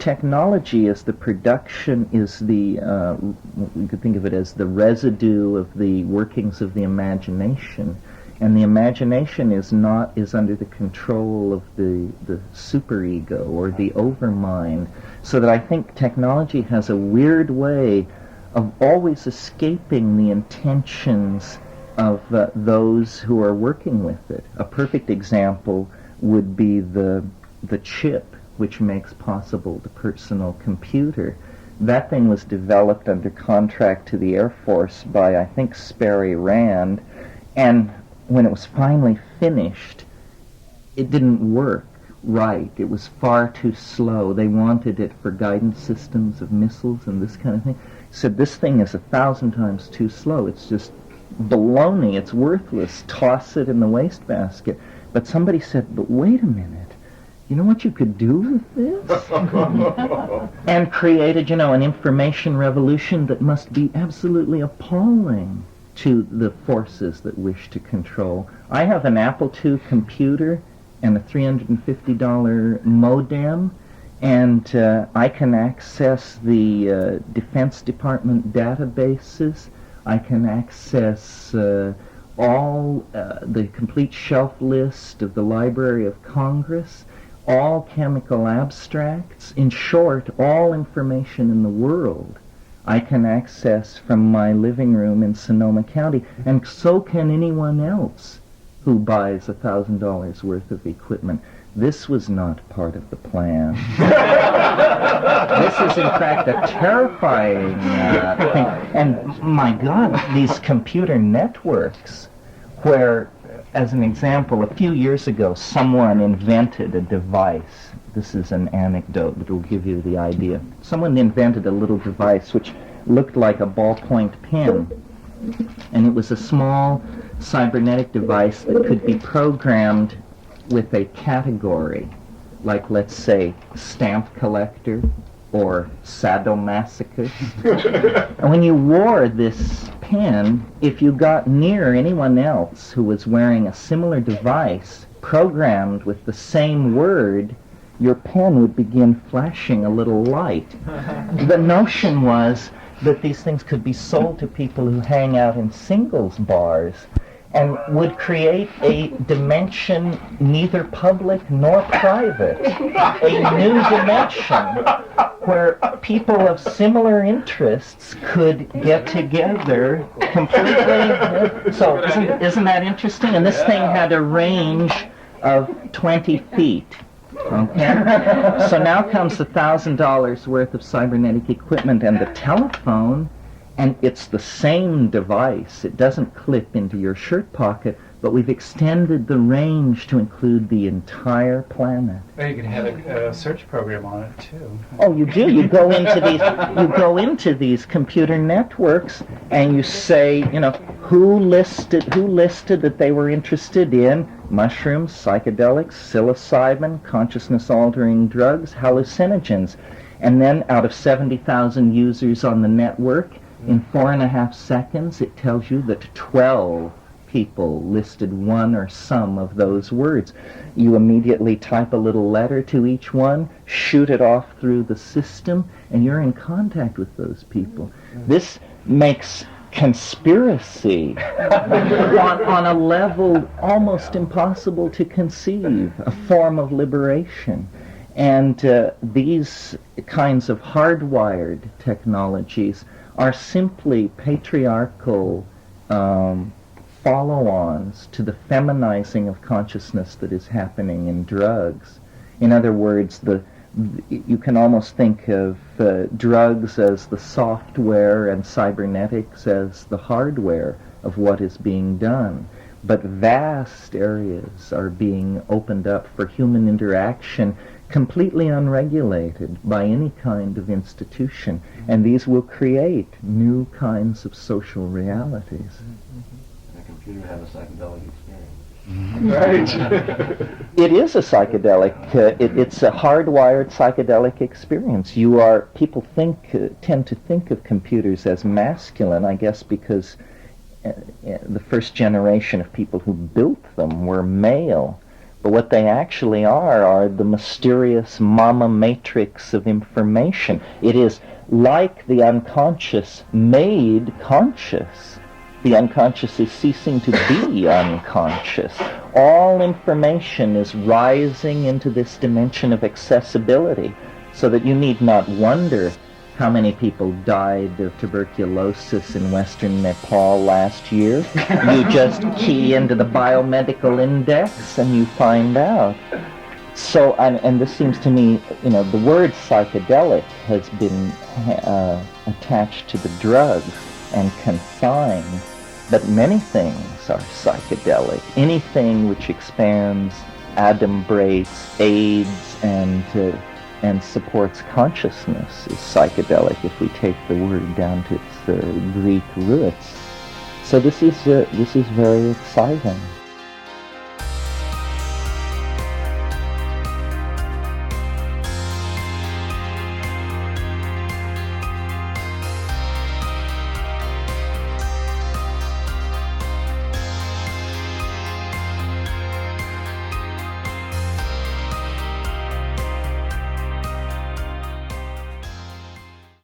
technology is the production, is the, we could think of it as the residue of the workings of the imagination. And the imagination is under the control of the superego or the overmind. So that I think technology has a weird way of always escaping the intentions of those who are working with it. A perfect example would be the chip, which makes possible the personal computer. That thing was developed under contract to the Air Force by, I think, Sperry Rand, and when it was finally finished, it didn't work right. It was far too slow. They wanted it for guidance systems of missiles and this kind of thing. Said, this thing is 1,000 times too slow. It's just baloney. It's worthless. Toss it in the wastebasket. But somebody said, but wait a minute. You know what you could do with this? And created, an information revolution that must be absolutely appalling to the forces that wish to control. I have an Apple II computer and a $350 modem, and I can access the Defense Department databases. I can access all the complete shelf list of the Library of Congress, all chemical abstracts, in short, all information in the world I can access from my living room in Sonoma County, and so can anyone else who buys $1,000 worth of equipment. This was not part of the plan. This is, in fact, a terrifying thing. And, my God, these computer networks, where, as an example, a few years ago, someone invented a device. This is an anecdote that will give you the idea. Someone invented a little device which looked like a ballpoint pen, and it was a small cybernetic device that could be programmed with a category, like, let's say, stamp collector or sadomasochist. And when you wore this pen, if you got near anyone else who was wearing a similar device programmed with the same word, your pen would begin flashing a little light. The notion was that these things could be sold to people who hang out in singles bars and would create a dimension neither public nor private, a new dimension where people of similar interests could get together completely. So isn't that interesting? And this thing had a range of 20 feet. Okay? So now comes $1,000 worth of cybernetic equipment and the telephone, and it's the same device. It doesn't clip into your shirt pocket, but we've extended the range to include the entire planet. Well, you can have a search program on it too. Oh, you do. You go into these computer networks, and you say, who listed that they were interested in mushrooms, psychedelics, psilocybin, consciousness-altering drugs, hallucinogens, and then out of 70,000 users on the network, in 4.5 seconds, it tells you that 12 people listed one or some of those words. You immediately type a little letter to each one, shoot it off through the system, and you're in contact with those people. This makes conspiracy on a level almost impossible to conceive, a form of liberation. And these kinds of hardwired technologies are simply patriarchal follow-ons to the feminizing of consciousness that is happening in drugs. In other words, you can almost think of drugs as the software and cybernetics as the hardware of what is being done. But vast areas are being opened up for human interaction, completely unregulated by any kind of institution, and these will create new kinds of social realities. The computer have a psychedelic experience. Right. It is a psychedelic. It's a hardwired psychedelic experience. People tend to think of computers as masculine, I guess, because the first generation of people who built them were male. But what they actually are the mysterious mama matrix of information. It is like the unconscious made conscious. The unconscious is ceasing to be unconscious. All information is rising into this dimension of accessibility, so that you need not wonder how many people died of tuberculosis in western Nepal last year. You just key into the biomedical index and you find out. So, and this seems to me, the word psychedelic has been attached to the drug and confined, but many things are psychedelic. Anything which expands, adumbrates, aids, and supports consciousness is psychedelic if we take the word down to its Greek roots. So this is very exciting.